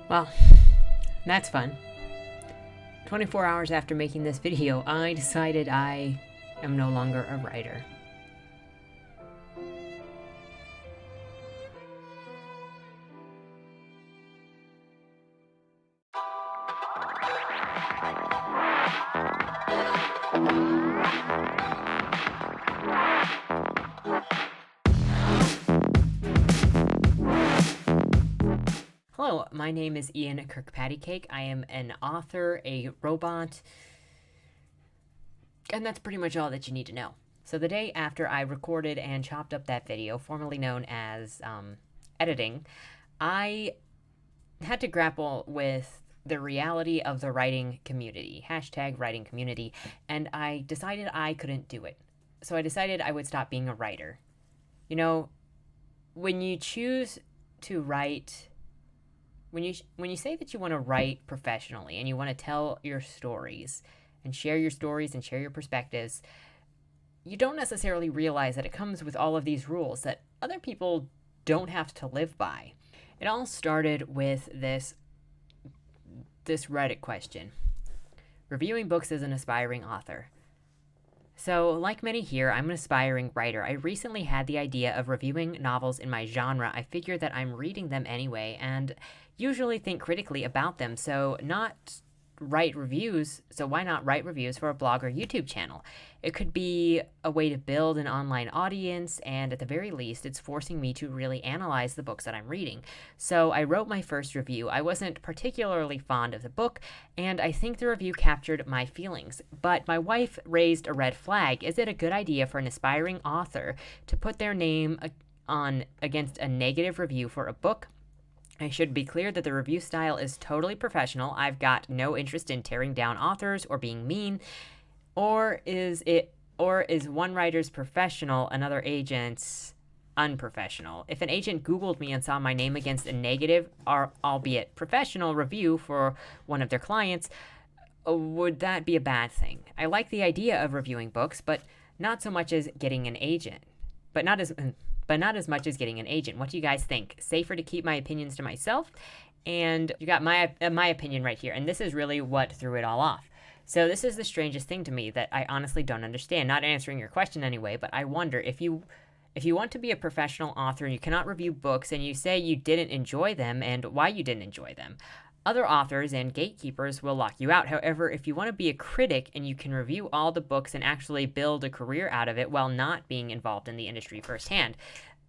Well, that's fun. 24 hours after making this video, I decided I am no longer a writer. Hello, my name is Ian Kirkpattykake. I am an author, a robot, and that's pretty much all that you need to know. So the day after I recorded and chopped up that video, formerly known as editing, I had to grapple with the reality of the writing community, #writing community, and I decided I couldn't do it. So I decided I would stop being a writer. You know, when you choose to write, when you say that you want to write professionally and you want to tell your stories and share your perspectives, you don't necessarily realize that it comes with all of these rules that other people don't have to live by. It all started with this Reddit question: reviewing books as an aspiring author. So, like many here, I'm an aspiring writer. I recently had the idea of reviewing novels in my genre. I figure that I'm reading them anyway and usually think critically about them, so why not write reviews for a blog or YouTube channel? It could be a way to build an online audience, and at the very least, it's forcing me to really analyze the books that I'm reading. So I wrote my first review. I wasn't particularly fond of the book, and I think the review captured my feelings. But my wife raised a red flag. Is it a good idea for an aspiring author to put their name on against a negative review for a book? I should be clear that the review style is totally professional. I've got no interest in tearing down authors or being mean. Or is one writer's professional, another agent's unprofessional? If an agent Googled me and saw my name against a negative, or albeit professional, review for one of their clients, would that be a bad thing? I like the idea of reviewing books, but not so much as getting an agent. But not as much as getting an agent. What do you guys think? Safer to keep my opinions to myself? And you got my opinion right here. And this is really what threw it all off. So this is the strangest thing to me that I honestly don't understand. Not answering your question anyway, but I wonder if you want to be a professional author and you cannot review books and you say you didn't enjoy them and why you didn't enjoy them, other authors and gatekeepers will lock you out. However, if you want to be a critic and you can review all the books and actually build a career out of it while not being involved in the industry firsthand,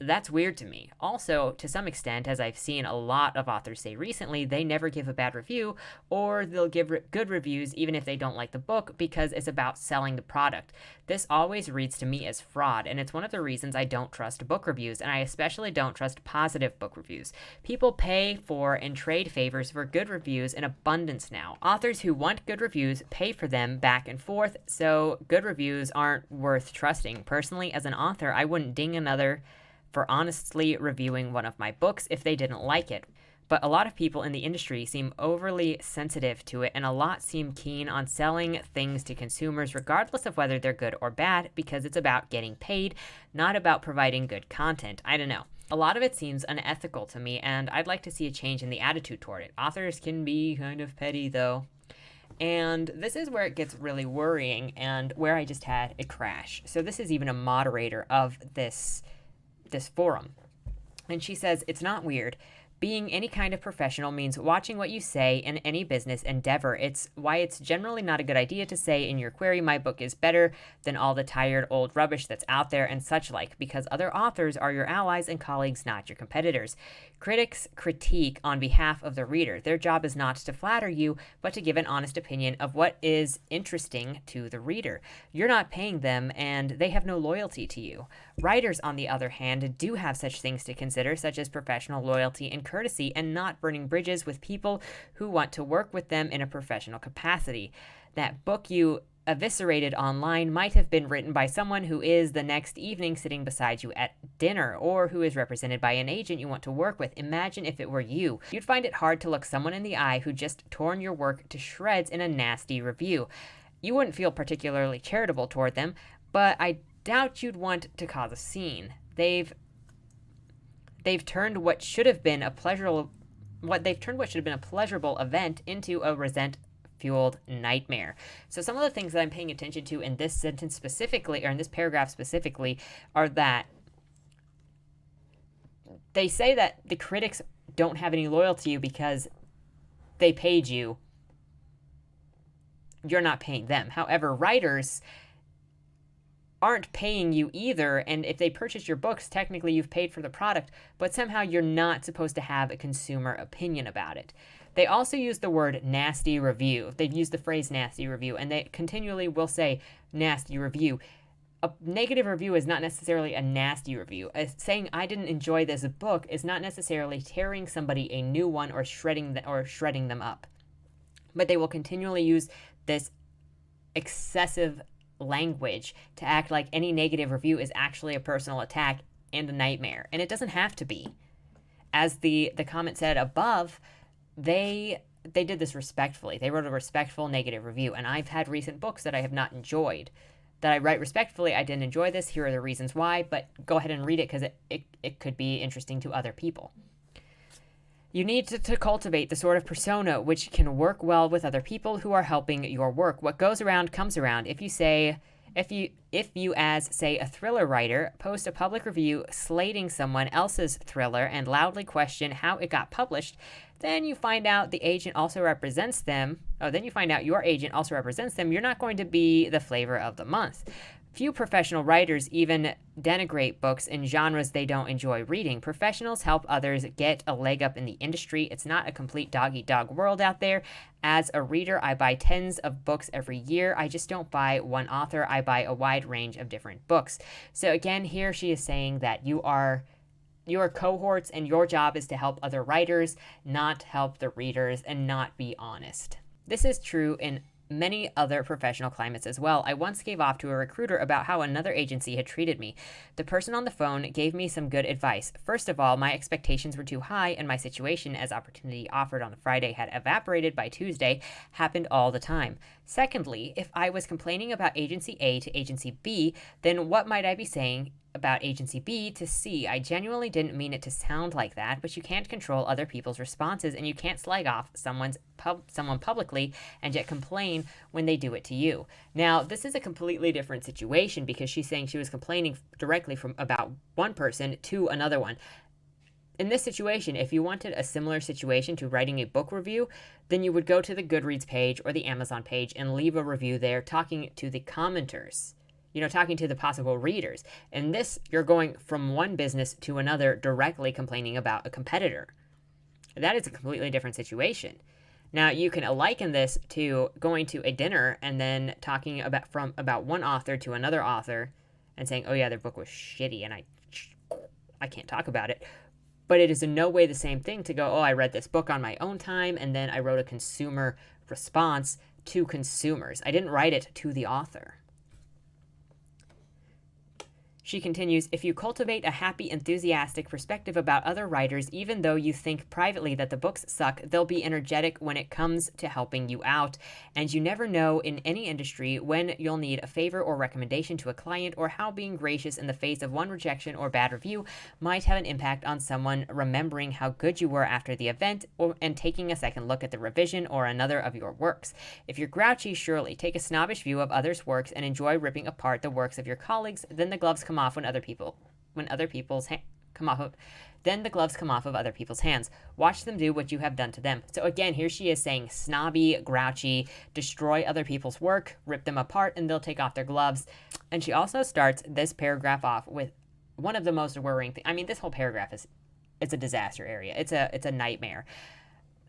that's weird to me. Also, to some extent, as I've seen a lot of authors say recently, they never give a bad review, or they'll give good reviews even if they don't like the book because it's about selling the product. This always reads to me as fraud, and it's one of the reasons I don't trust book reviews, and I especially don't trust positive book reviews. People pay for and trade favors for good reviews in abundance now. Authors who want good reviews pay for them back and forth, so good reviews aren't worth trusting. Personally, as an author, I wouldn't ding another for honestly reviewing one of my books if they didn't like it. But a lot of people in the industry seem overly sensitive to it, and a lot seem keen on selling things to consumers regardless of whether they're good or bad, because it's about getting paid, not about providing good content. I don't know. A lot of it seems unethical to me, and I'd like to see a change in the attitude toward it. Authors can be kind of petty, though. And this is where it gets really worrying and where I just had a crash. So this is even a moderator of this forum. And she says, it's not weird. Being any kind of professional means watching what you say in any business endeavor. It's why it's generally not a good idea to say in your query, my book is better than all the tired old rubbish that's out there and such like, because other authors are your allies and colleagues, not your competitors. Critics critique on behalf of the reader. Their job is not to flatter you, but to give an honest opinion of what is interesting to the reader. You're not paying them, and they have no loyalty to you. Writers, on the other hand, do have such things to consider, such as professional loyalty and courtesy, and not burning bridges with people who want to work with them in a professional capacity. That book you eviscerated online might have been written by someone who is the next evening sitting beside you at dinner, or who is represented by an agent you want to work with. Imagine if it were you. You'd find it hard to look someone in the eye who just torn your work to shreds in a nasty review. You wouldn't feel particularly charitable toward them, but I doubt you'd want to cause a scene. They've turned what should have been a what should have been a pleasurable event into a resent-fueled nightmare. So some of the things that I'm paying attention to in this sentence specifically, or in this paragraph specifically, are that they say that the critics don't have any loyalty to you because they paid you. You're not paying them. However, writers aren't paying you either, and if they purchase your books, technically you've paid for the product, but somehow you're not supposed to have a consumer opinion about it. They also use the word nasty review. They've used the phrase nasty review, and they continually will say nasty review. A negative review is not necessarily a nasty review. Saying I didn't enjoy this book is not necessarily tearing somebody a new one or shredding them up. But they will continually use this excessive language to act like any negative review is actually a personal attack and a nightmare. And it doesn't have to be. As the comment said above, they did this respectfully. They wrote a respectful negative review. And I've had recent books that I have not enjoyed, that I write respectfully. I didn't enjoy this. Here are the reasons why. But go ahead and read it because it could be interesting to other people. You need to cultivate the sort of persona which can work well with other people who are helping your work. What goes around comes around. If you as, say, a thriller writer, post a public review slating someone else's thriller and loudly question how it got published, then you find out your agent also represents them, you're not going to be the flavor of the month. Few professional writers even denigrate books in genres they don't enjoy reading. Professionals help others get a leg up in the industry. It's not a complete dog-eat-dog world out there. As a reader, I buy tens of books every year. I just don't buy one author. I buy a wide range of different books. So again, here she is saying that you are cohorts and your job is to help other writers, not help the readers, and not be honest. This is true in many other professional climates as well. I once gave off to a recruiter about how another agency had treated me. The person on the phone gave me some good advice. First of all, my expectations were too high, and my situation, as opportunity offered on the Friday had evaporated by Tuesday, happened all the time. Secondly, if I was complaining about agency A to agency B, then what might I be saying about agency B to C? I genuinely didn't mean it to sound like that, but you can't control other people's responses, and you can't slag off someone publicly and yet complain when they do it to you. Now, this is a completely different situation because she's saying she was complaining directly about one person to another one. In this situation, if you wanted a similar situation to writing a book review, then you would go to the Goodreads page or the Amazon page and leave a review there talking to the commenters. Talking to the possible readers. And this, you're going from one business to another directly complaining about a competitor. That is a completely different situation. Now, you can liken this to going to a dinner and then talking about one author to another author and saying, oh yeah, their book was shitty and I can't talk about it. But it is in no way the same thing to go, oh, I read this book on my own time and then I wrote a consumer response to consumers. I didn't write it to the author. She continues, if you cultivate a happy, enthusiastic perspective about other writers, even though you think privately that the books suck, they'll be energetic when it comes to helping you out. And you never know in any industry when you'll need a favor or recommendation to a client, or how being gracious in the face of one rejection or bad review might have an impact on someone remembering how good you were after the event and taking a second look at the revision or another of your works. If you're grouchy, surely take a snobbish view of others' works and enjoy ripping apart the works of your colleagues, then the gloves come off then the gloves come off of other people's hands. Watch them do what you have done to them. So again, here she is saying snobby, grouchy, destroy other people's work, rip them apart, and they'll take off their gloves. And she also starts this paragraph off with one of the most worrying things. I mean, this whole paragraph it's a disaster area. It's a nightmare.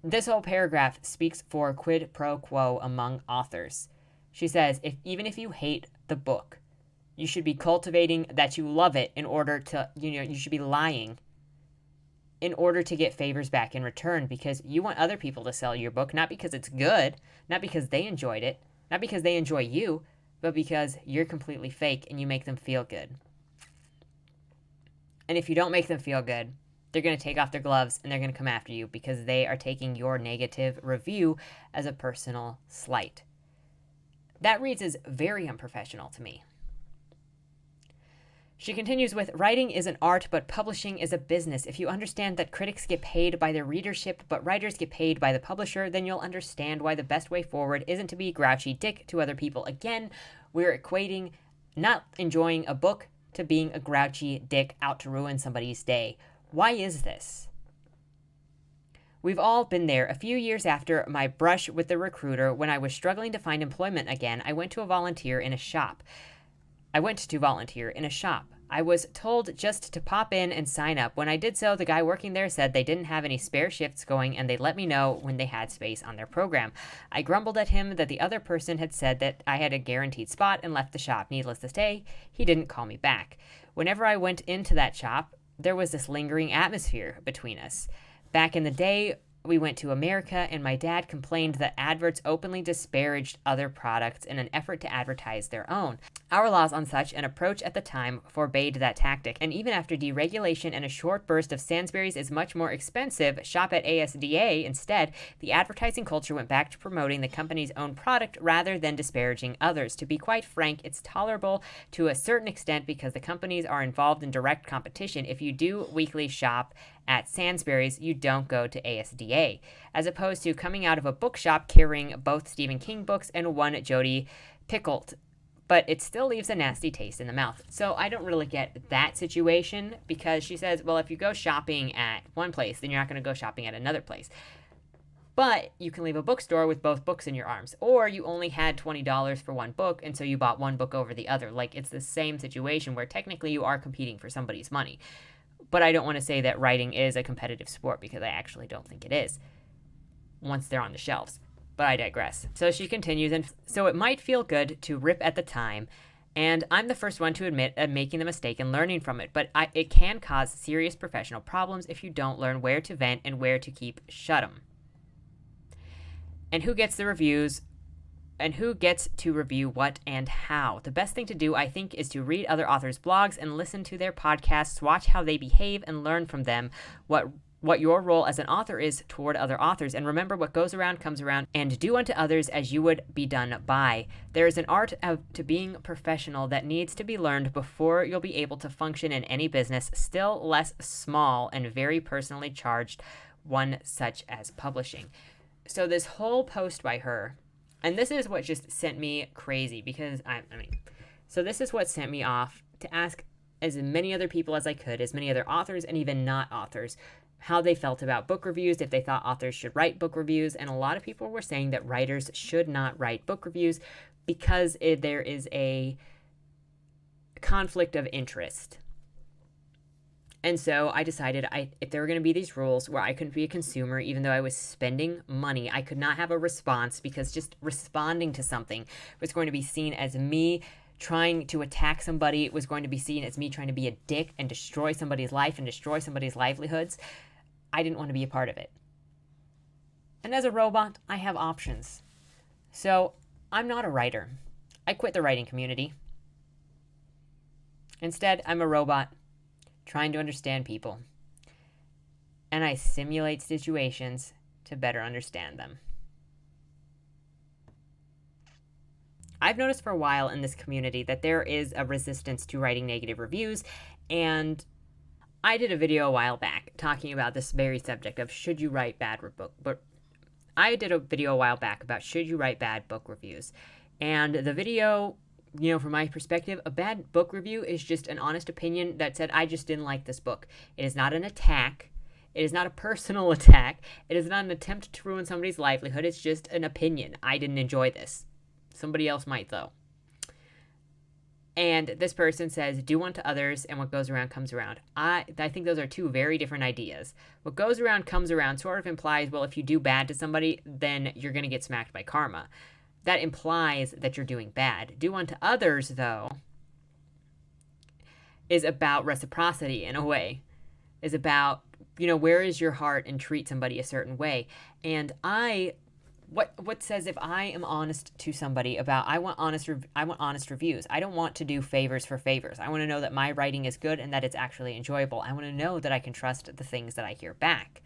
This whole paragraph speaks for quid pro quo among authors. She says, even if you hate the book, you should be cultivating that you love it in order to, you should be lying in order to get favors back in return, because you want other people to sell your book, not because it's good, not because they enjoyed it, not because they enjoy you, but because you're completely fake and you make them feel good. And if you don't make them feel good, they're going to take off their gloves and they're going to come after you because they are taking your negative review as a personal slight. That reads as very unprofessional to me. She continues with, writing is an art, but publishing is a business. If you understand that critics get paid by their readership, but writers get paid by the publisher, then you'll understand why the best way forward isn't to be grouchy dick to other people. Again, we're equating not enjoying a book to being a grouchy dick out to ruin somebody's day. Why is this? We've all been there. A few years after my brush with the recruiter, when I was struggling to find employment again, I went to volunteer in a shop. I was told just to pop in and sign up. When I did so, the guy working there said they didn't have any spare shifts going and they'd let me know when they had space on their program. I grumbled at him that the other person had said that I had a guaranteed spot and left the shop. Needless to say, he didn't call me back. Whenever I went into that shop, there was this lingering atmosphere between us. Back in the day, we went to America, and my dad complained that adverts openly disparaged other products in an effort to advertise their own. Our laws on such an approach at the time forbade that tactic, and even after deregulation and a short burst of Sainsbury's is much more expensive, shop at ASDA instead, the advertising culture went back to promoting the company's own product rather than disparaging others. To be quite frank, it's tolerable to a certain extent because the companies are involved in direct competition. If you do weekly shop at Sainsbury's, you don't go to ASDA, as opposed to coming out of a bookshop carrying both Stephen King books and one Jodi Picoult. But it still leaves a nasty taste in the mouth. So I don't really get that situation, because she says, well, if you go shopping at one place, then you're not going to go shopping at another place. But you can leave a bookstore with both books in your arms, or you only had $20 for one book, and so you bought one book over the other. Like, it's the same situation where technically you are competing for somebody's money. But I don't want to say that writing is a competitive sport, because I actually don't think it is once they're on the shelves. But I digress. So she continues, and so it might feel good to rip at the time, and I'm the first one to admit making the mistake and learning from it, but it can cause serious professional problems if you don't learn where to vent and where to keep shut 'em. And who gets the reviews? And who gets to review what and how? The best thing to do, I think, is to read other authors' blogs and listen to their podcasts, watch how they behave, and learn from them what your role as an author is toward other authors. And remember, what goes around comes around, and do unto others as you would be done by. There is an art to being professional that needs to be learned before you'll be able to function in any business, still less small and very personally charged, one such as publishing. So this whole post by her, and this is what just sent me crazy, because so this is what sent me off to ask as many other people as I could, as many other authors and even not authors, how they felt about book reviews, if they thought authors should write book reviews. And a lot of people were saying that writers should not write book reviews because there is a conflict of interest. And so I decided if there were going to be these rules where I couldn't be a consumer, even though I was spending money, I could not have a response, because just responding to something was going to be seen as me trying to attack somebody. It was going to be seen as me trying to be a dick and destroy somebody's life and destroy somebody's livelihoods. I didn't want to be a part of it. And as a robot, I have options. So I'm not a writer. I quit the writing community. Instead, I'm a robot trying to understand people, and I simulate situations to better understand them. I've noticed for a while in this community that there is a resistance to writing negative reviews, and I did a video a while back talking about this very subject of should you write bad book reviews. And the video, from my perspective, a bad book review is just an honest opinion that said, I just didn't like this book. It is not an attack. It is not a personal attack. It is not an attempt to ruin somebody's livelihood. It's just an opinion. I didn't enjoy this. Somebody else might, though. And this person says, do unto others, and what goes around comes around. I think those are two very different ideas. What goes around comes around sort of implies, well, if you do bad to somebody, then you're going to get smacked by karma. That implies that you're doing bad. Do unto others, though, is about reciprocity in a way. Is about, where is your heart, and treat somebody a certain way. And what says if I am honest to somebody about, I want honest reviews. I don't want to do favors for favors. I want to know that my writing is good and that it's actually enjoyable. I want to know that I can trust the things that I hear back.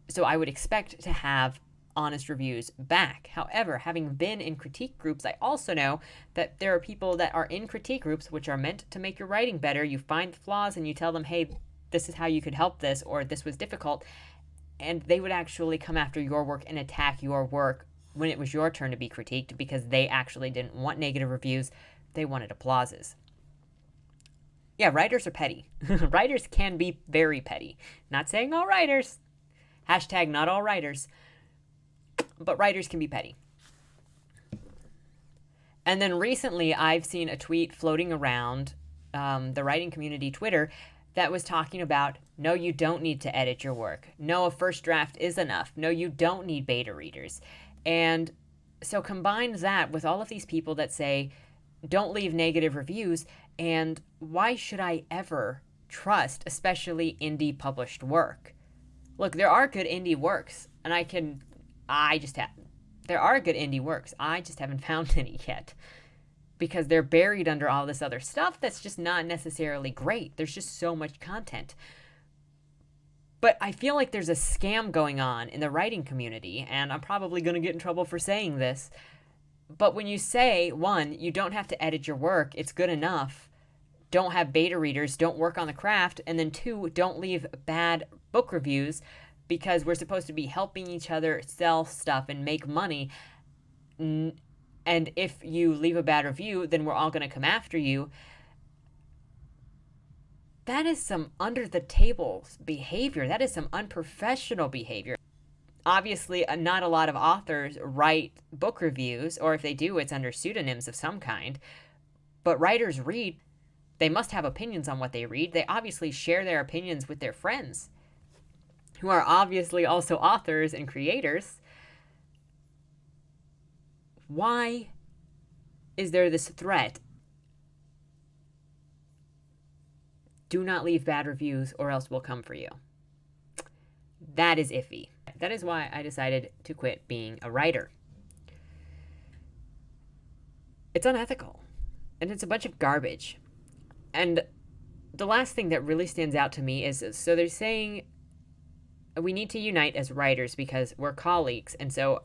So I would expect to have honest reviews back. However, having been in critique groups, I also know that there are people that are in critique groups which are meant to make your writing better. You find the flaws and you tell them, hey, this is how you could help this, or this was difficult. And they would actually come after your work and attack your work when it was your turn to be critiqued because they actually didn't want negative reviews. They wanted applauses. Yeah, writers are petty. Writers can be very petty. Not saying all writers. Hashtag not all writers. But writers can be petty. And then recently I've seen a tweet floating around the writing community Twitter that was talking about, no, you don't need to edit your work. No, a first draft is enough. No, you don't need beta readers. And so combine that with all of these people that say, don't leave negative reviews, and why should I ever trust, especially indie published work? Look, there are good indie works, and there are good indie works. I just haven't found any yet because they're buried under all this other stuff that's just not necessarily great. There's just so much content. But I feel like there's a scam going on in the writing community, and I'm probably going to get in trouble for saying this. But when you say, one, you don't have to edit your work, it's good enough, don't have beta readers, don't work on the craft, and then two, don't leave bad book reviews because we're supposed to be helping each other sell stuff and make money. And if you leave a bad review, then we're all going to come after you. That is some under-the-table behavior. That is some unprofessional behavior. Obviously, not a lot of authors write book reviews, or if they do, it's under pseudonyms of some kind. But writers read. They must have opinions on what they read. They obviously share their opinions with their friends, who are obviously also authors and creators. Why is there this threat? Do not leave bad reviews or else we'll come for you. That is iffy. That is why I decided to quit being a writer. It's unethical, and it's a bunch of garbage. And the last thing that really stands out to me is, so they're saying we need to unite as writers because we're colleagues, and so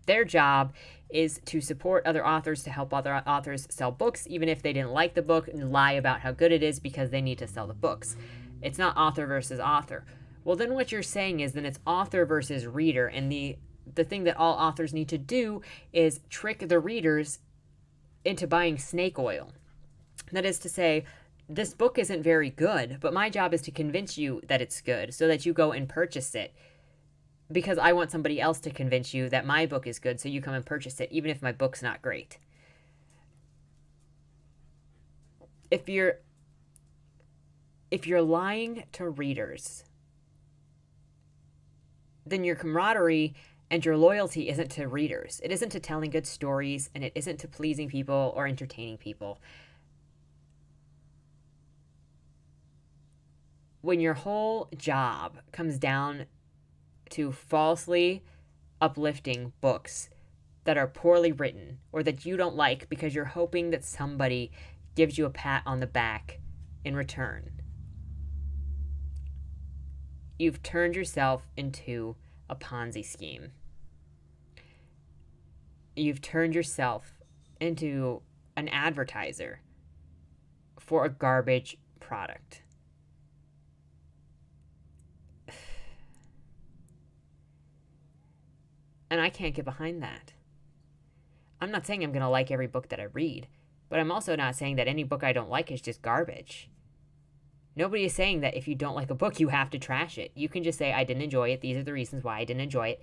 their job is to support other authors, to help other authors sell books, even if they didn't like the book, and lie about how good it is because they need to sell the books. It's not author versus author. Well, then what you're saying is then it's author versus reader, and the thing that all authors need to do is trick the readers into buying snake oil. That is to say, this book isn't very good, but my job is to convince you that it's good so that you go and purchase it. Because I want somebody else to convince you that my book is good, so you come and purchase it, even if my book's not great. If you're lying to readers, then your camaraderie and your loyalty isn't to readers. It isn't to telling good stories, and it isn't to pleasing people or entertaining people. When your whole job comes down to falsely uplifting books that are poorly written or that you don't like because you're hoping that somebody gives you a pat on the back in return, you've turned yourself into a Ponzi scheme. You've turned yourself into an advertiser for a garbage product. And I can't get behind that. I'm not saying I'm going to like every book that I read, but I'm also not saying that any book I don't like is just garbage. Nobody is saying that if you don't like a book, you have to trash it. You can just say, I didn't enjoy it. These are the reasons why I didn't enjoy it.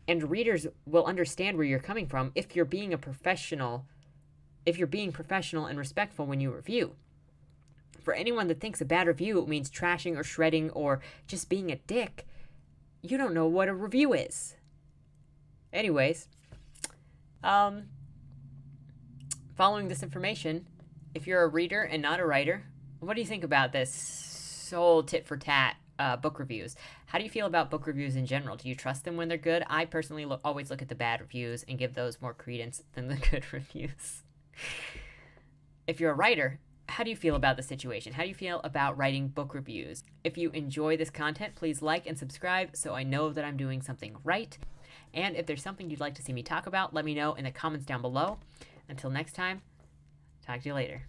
And readers will understand where you're coming from if you're being professional and respectful when you review. For anyone that thinks a bad review means trashing or shredding or just being a dick, you don't know what a review is. Anyways, following this information, if you're a reader and not a writer, what do you think about this whole tit-for-tat book reviews? How do you feel about book reviews in general? Do you trust them when they're good? I personally always look at the bad reviews and give those more credence than the good reviews. If you're a writer, how do you feel about the situation? How do you feel about writing book reviews? If you enjoy this content, please like and subscribe so I know that I'm doing something right. And if there's something you'd like to see me talk about, let me know in the comments down below. Until next time, talk to you later.